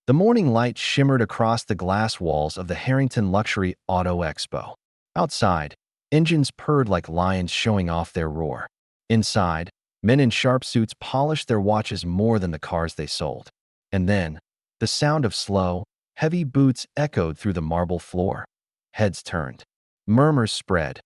The morning light shimmered across the glass walls of the Harrington Luxury Auto Expo. Outside, engines purred like lions showing off their roar. Inside, men in sharp suits polished their watches more than the cars they sold. And then, the sound of slow, heavy boots echoed through the marble floor. Heads turned. Murmurs spread.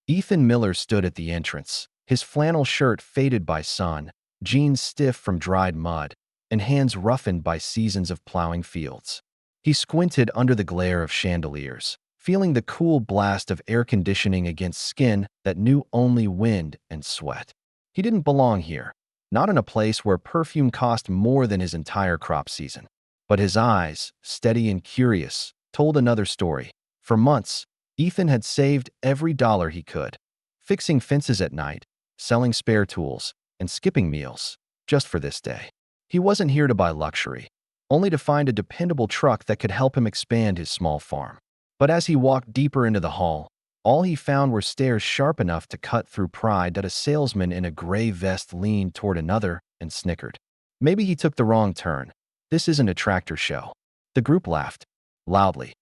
Ethan Miller stood at the entrance, his flannel shirt faded by sun, jeans stiff from dried mud, and hands roughened by seasons of plowing fields. He squinted under the glare of chandeliers, feeling the cool blast of air conditioning against skin that knew only wind and sweat. He didn't belong here, not in a place where perfume cost more than his entire crop season. But his eyes, steady and curious, told another story. For months, Ethan had saved every dollar he could, fixing fences at night, selling spare tools, and skipping meals, just for this day. He wasn't here to buy luxury, only to find a dependable truck that could help him expand his small farm. But as he walked deeper into the hall, all he found were stares sharp enough to cut through pride that a salesman in a gray vest leaned toward another and snickered. Maybe he took the wrong turn. This isn't a tractor show. The group laughed, loudly.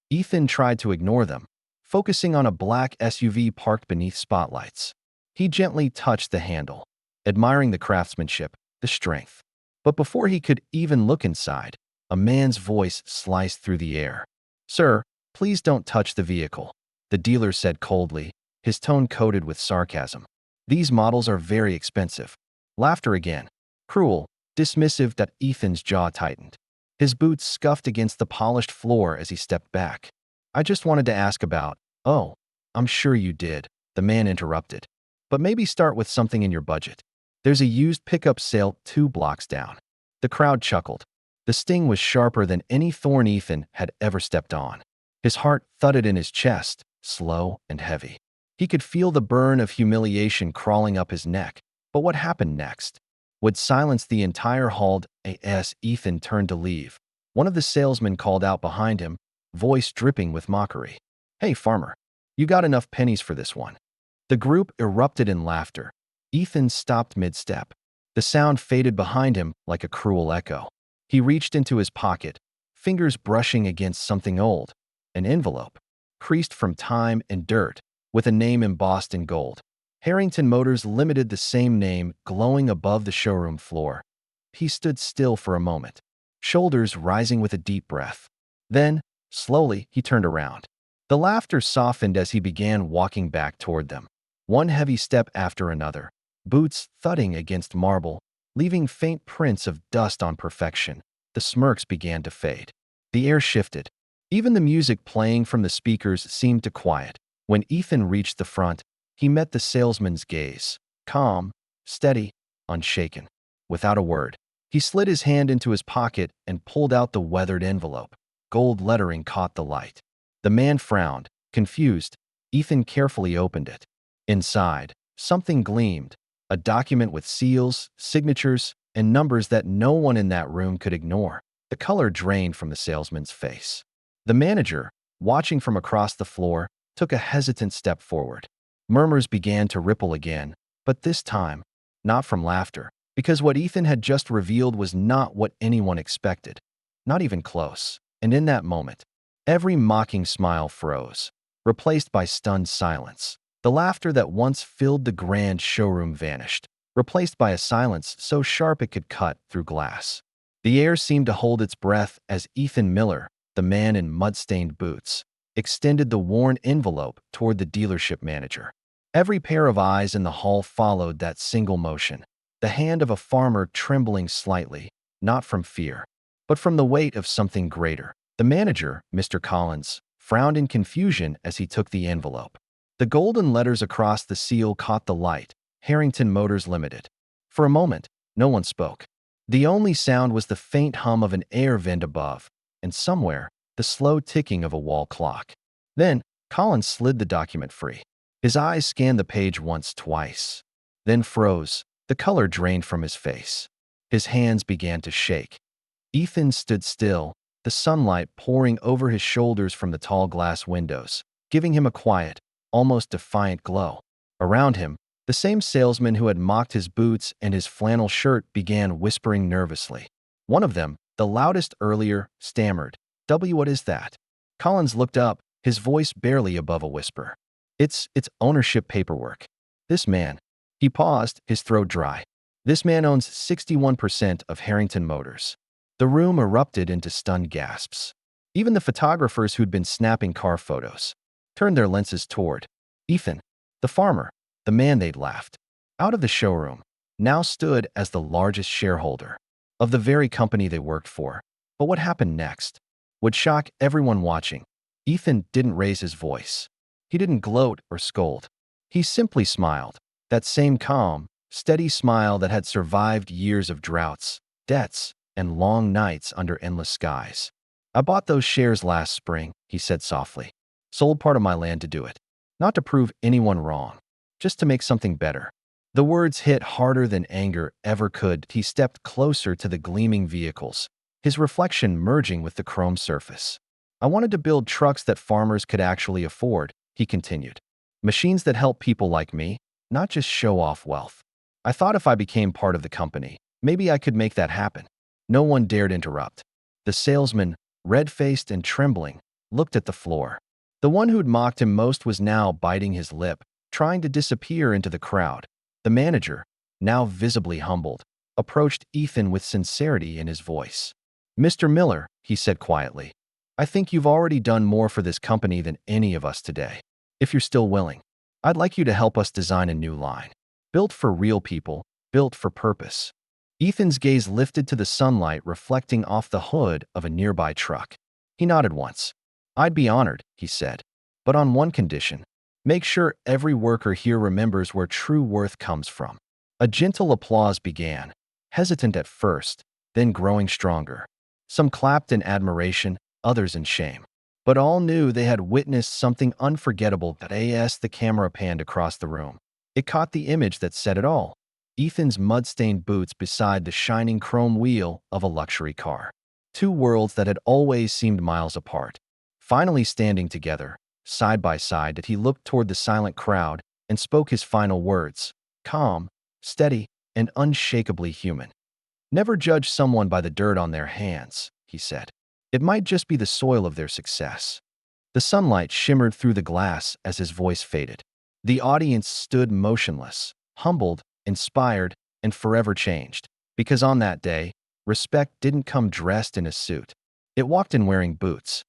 Ethan tried to ignore them, focusing on a black SUV parked beneath spotlights. He gently touched the handle, admiring the craftsmanship, the strength. But before he could even look inside, a man's voice sliced through the air. "Sir, please don't touch the vehicle," the dealer said coldly, his tone coated with sarcasm. "These models are very expensive." Laughter again. Cruel, dismissive that Ethan's jaw tightened. His boots scuffed against the polished floor as he stepped back. "I just wanted to ask about—" "Oh, I'm sure you did," the man interrupted. "But maybe start with something in your budget. There's a used pickup sale 2 blocks down." The crowd chuckled. The sting was sharper than any thorn Ethan had ever stepped on. His heart thudded in his chest, slow and heavy. He could feel the burn of humiliation crawling up his neck. But what happened next would silence the entire hall. As Ethan turned to leave, one of the salesmen called out behind him, voice dripping with mockery. "Hey, farmer, you got enough pennies for this one?" The group erupted in laughter. Ethan stopped mid-step. The sound faded behind him like a cruel echo. He reached into his pocket, fingers brushing against something old, an envelope, creased from time and dirt, with a name embossed in gold. Harrington Motors Limited, the same name glowing above the showroom floor. He stood still for a moment, shoulders rising with a deep breath. Then, slowly, he turned around. The laughter softened as he began walking back toward them. One heavy step after another, boots thudding against marble, leaving faint prints of dust on perfection. The smirks began to fade. The air shifted. Even the music playing from the speakers seemed to quiet. When Ethan reached the front, he met the salesman's gaze, calm, steady, unshaken. Without a word, he slid his hand into his pocket and pulled out the weathered envelope. Gold lettering caught the light. The man frowned, confused. Ethan carefully opened it. Inside, something gleamed, a document with seals, signatures, and numbers that no one in that room could ignore. The color drained from the salesman's face. The manager, watching from across the floor, took a hesitant step forward. Murmurs began to ripple again, but this time, not from laughter, because what Ethan had just revealed was not what anyone expected, not even close. And in that moment, every mocking smile froze, replaced by stunned silence. The laughter that once filled the grand showroom vanished, replaced by a silence so sharp it could cut through glass. The air seemed to hold its breath as Ethan Miller, the man in mud-stained boots, extended the worn envelope toward the dealership manager. Every pair of eyes in the hall followed that single motion, the hand of a farmer trembling slightly, not from fear, but from the weight of something greater. The manager, Mr. Collins, frowned in confusion as he took the envelope. The golden letters across the seal caught the light, Harrington Motors Limited. For a moment, no one spoke. The only sound was the faint hum of an air vent above, and somewhere, the slow ticking of a wall clock. Then, Collins slid the document free. His eyes scanned the page once, twice, then froze. The color drained from his face. His hands began to shake. Ethan stood still, the sunlight pouring over his shoulders from the tall glass windows, giving him a quiet, almost defiant glow. Around him, the same salesman who had mocked his boots and his flannel shirt began whispering nervously. One of them, The loudest earlier stammered, "W, what is that?" Collins looked up, his voice barely above a whisper. It's ownership paperwork. This man." He paused, his throat dry. "This man owns 61% of Harrington Motors." The room erupted into stunned gasps. Even the photographers who'd been snapping car photos turned their lenses toward Ethan, the farmer, the man they'd laughed out of the showroom, now stood as the largest shareholder of the very company they worked for. But what happened next would shock everyone watching. Ethan didn't raise his voice. He didn't gloat or scold. He simply smiled, that same calm, steady smile that had survived years of droughts, debts, and long nights under endless skies. "I bought those shares last spring," he said softly. "Sold part of my land to do it. Not to prove anyone wrong, just to make something better." The words hit harder than anger ever could. He stepped closer to the gleaming vehicles, his reflection merging with the chrome surface. "I wanted to build trucks that farmers could actually afford," he continued. "Machines that help people like me, not just show off wealth. I thought if I became part of the company, maybe I could make that happen." No one dared interrupt. The salesman, red-faced and trembling, looked at the floor. The one who'd mocked him most was now biting his lip, trying to disappear into the crowd. The manager, now visibly humbled, approached Ethan with sincerity in his voice. "Mr. Miller," he said quietly, "I think you've already done more for this company than any of us today. If you're still willing, I'd like you to help us design a new line. Built for real people, built for purpose." Ethan's gaze lifted to the sunlight reflecting off the hood of a nearby truck. He nodded once. "I'd be honored," he said, "but on one condition. Make sure every worker here remembers where true worth comes from." A gentle applause began, hesitant at first, then growing stronger. Some clapped in admiration, others in shame. But all knew they had witnessed something unforgettable. As the camera panned across the room, it caught the image that said it all. Ethan's mud-stained boots beside the shining chrome wheel of a luxury car. Two worlds that had always seemed miles apart, finally standing together, side by side. That he looked toward the silent crowd and spoke his final words, calm, steady, and unshakably human. "Never judge someone by the dirt on their hands," he said. "It might just be the soil of their success." The sunlight shimmered through the glass as his voice faded. The audience stood motionless, humbled, inspired, and forever changed. Because on that day, respect didn't come dressed in a suit. It walked in wearing boots.